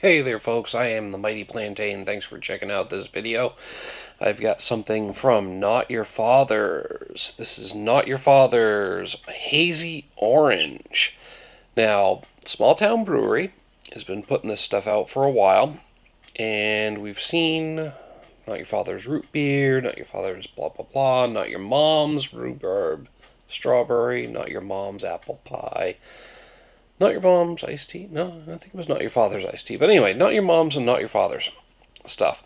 Hey there folks, I am the Mighty Plantain. Thanks for checking out this video. I've got something from Not Your Father's. This is Not Your Father's Hazy Orange. Now, Small Town Brewery has been putting this stuff out for a while, and we've seen Not Your Father's Root Beer, Not Your Father's blah blah blah, Not Your Mom's Rhubarb Strawberry, Not Your Mom's Apple Pie, Not Your Mom's Iced Tea. No, I think it was Not Your Father's Iced Tea. But anyway, Not Your Mom's and Not Your Father's stuff.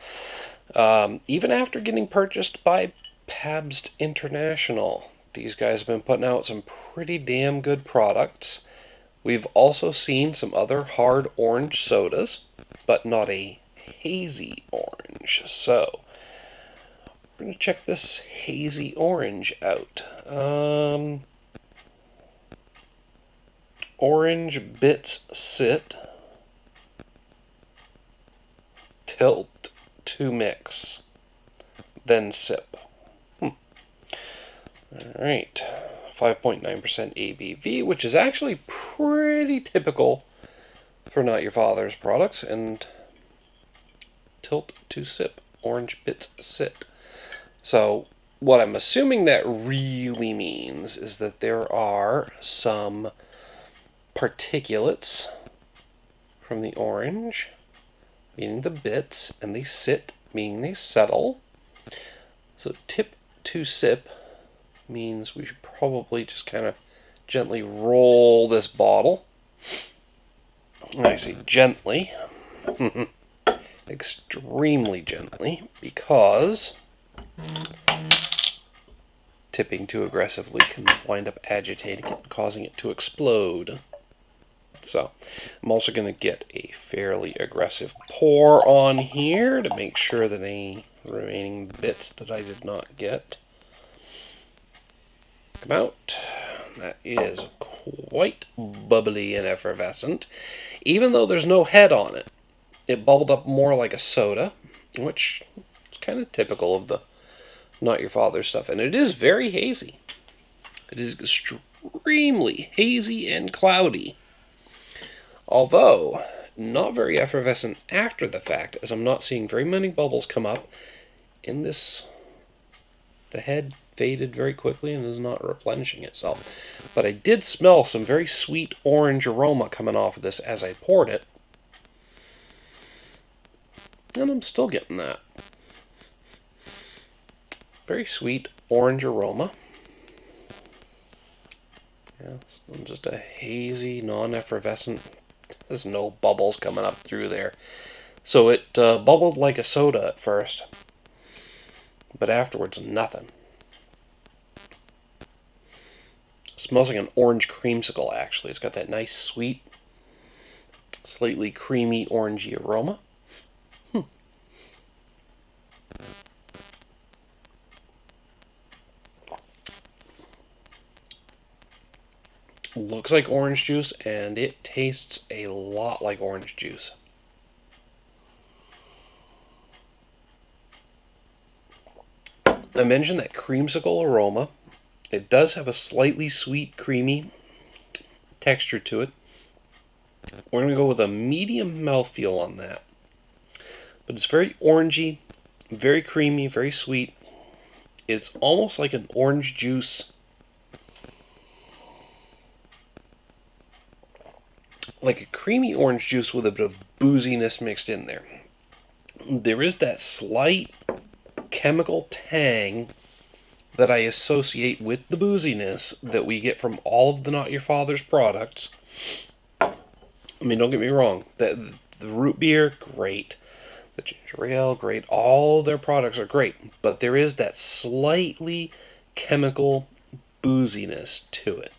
Even after getting purchased by Pabst International, these guys have been putting out some pretty damn good products. We've also seen some other hard orange sodas, but not a hazy orange. So, we're going to check this hazy orange out. Orange bits sit, tilt to mix, then sip. Alright, 5.9% ABV, which is actually pretty typical for Not Your Father's products, and tilt to sip, orange bits sit. So, what I'm assuming that really means is that there are some particulates from the orange, meaning the bits, and they sit, meaning they settle. So tip to sip means we should probably just kind of gently roll this bottle. And I say gently, extremely gently, because tipping too aggressively can wind up agitating it, causing it to explode. So, I'm also going to get a fairly aggressive pour on here to make sure that any remaining bits that I did not get come out. That is quite bubbly and effervescent. Even though there's no head on it, it bubbled up more like a soda, which is kind of typical of the Not Your Father's stuff. And it is very hazy. It is extremely hazy and cloudy. Although, not very effervescent after the fact, as I'm not seeing very many bubbles come up in this. The head faded very quickly and is not replenishing itself. But I did smell some very sweet orange aroma coming off of this as I poured it. And I'm still getting that. Very sweet orange aroma. Yes, just a hazy, non-effervescent. There's no bubbles coming up through there. So it bubbled like a soda at first, but afterwards nothing. Smells like an orange creamsicle, actually. It's got that nice, sweet, slightly creamy, orangey aroma. Looks like orange juice, and it tastes a lot like orange juice. I mentioned that creamsicle aroma. It does have a slightly sweet, creamy texture to it. We're going to go with a medium mouthfeel on that. But it's very orangey, very creamy, very sweet. It's almost like an orange juice. Like a creamy orange juice with a bit of booziness mixed in there. There is that slight chemical tang that I associate with the booziness that we get from all of the Not Your Father's products. I mean, don't get me wrong. The root beer, great. The ginger ale, great. All their products are great. But there is that slightly chemical booziness to it.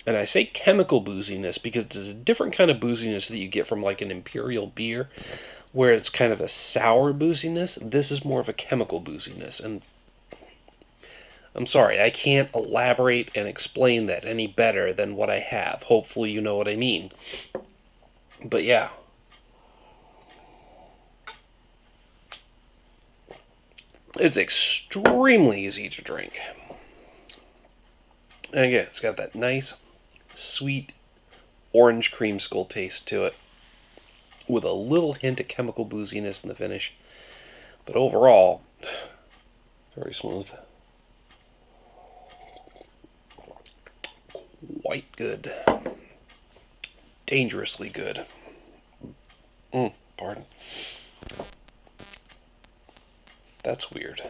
And I say chemical booziness because it's a different kind of booziness that you get from like an imperial beer, where it's kind of a sour booziness. This is more of a chemical booziness. And I'm sorry, I can't elaborate and explain that any better than what I have. Hopefully you know what I mean. But yeah. It's extremely easy to drink. And again, it's got that nice, sweet, orange creamsicle taste to it. with a little hint of chemical booziness in the finish. But overall, very smooth. Quite good. Dangerously good. Pardon. That's weird.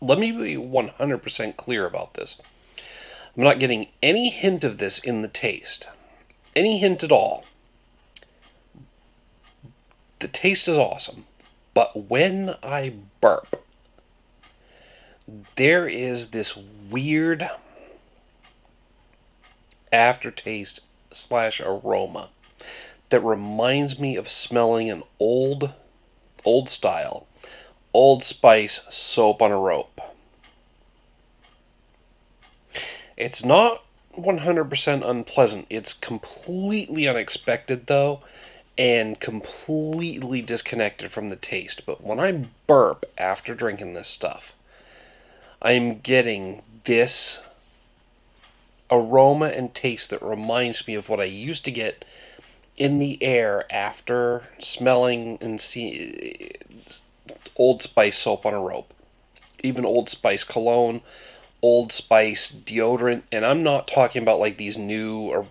Let me be 100% clear about this. I'm not getting any hint of this in the taste. Any hint at all. The taste is awesome. But when I burp, there is this weird aftertaste / aroma that reminds me of smelling an old style, Old Spice soap on a rope. It's not 100% unpleasant. It's completely unexpected, though, and completely disconnected from the taste. But when I burp after drinking this stuff, I'm getting this aroma and taste that reminds me of what I used to get in the air after smelling and seeing Old Spice soap on a rope. Even Old Spice cologne, Old Spice deodorant, and I'm not talking about like these new or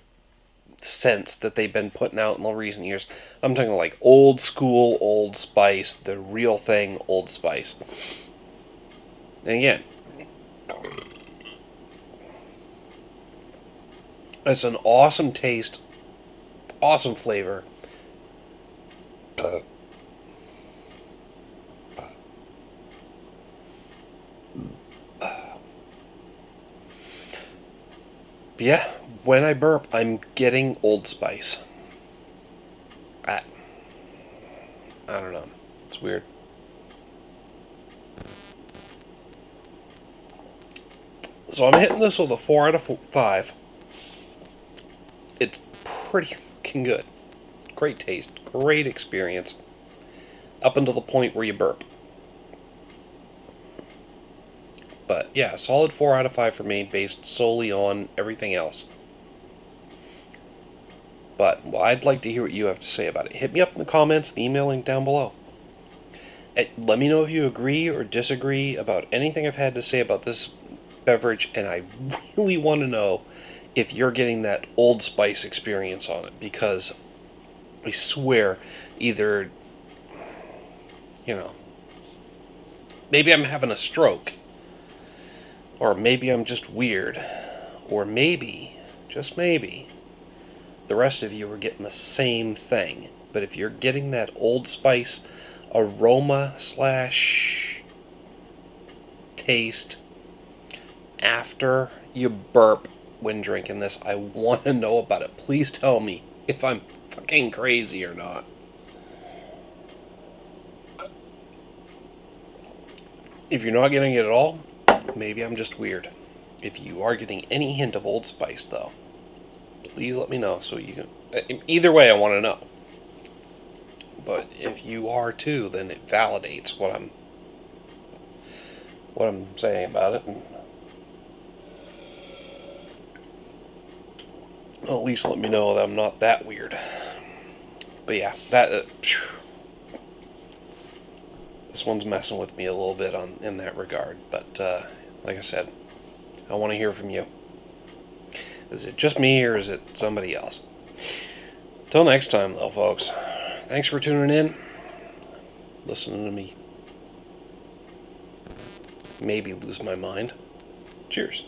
scents that they've been putting out in the recent years. I'm talking like old school Old Spice, the real thing Old Spice. And again, it's an awesome taste, awesome flavor. Yeah, when I burp, I'm getting Old Spice. I don't know. It's weird. So I'm hitting this with a 4 out of 5. It's pretty fucking good. Great taste. Great experience. Up until the point where you burp. But yeah, solid 4 out of 5 for me, based solely on everything else. But well, I'd like to hear what you have to say about it. Hit me up in the comments, the email link down below. Let me know if you agree or disagree about anything I've had to say about this beverage, and I really want to know if you're getting that Old Spice experience on it, because I swear, either, maybe I'm having a stroke, or maybe I'm just weird, or maybe, just maybe, the rest of you are getting the same thing. But if you're getting that Old Spice aroma / taste after you burp when drinking this, I want to know about it. Please tell me if I'm fucking crazy or not. If you're not getting it at all, maybe I'm just weird. If you are getting any hint of Old Spice, though, please let me know so you can... Either way, I want to know. But if you are too, then it validates what I'm saying about it. And well, at least let me know that I'm not that weird. But yeah, this one's messing with me a little bit in that regard. But like I said, I want to hear from you. Is it just me, or is it somebody else? Till next time, though, folks. Thanks for tuning in, listening to me maybe lose my mind. Cheers.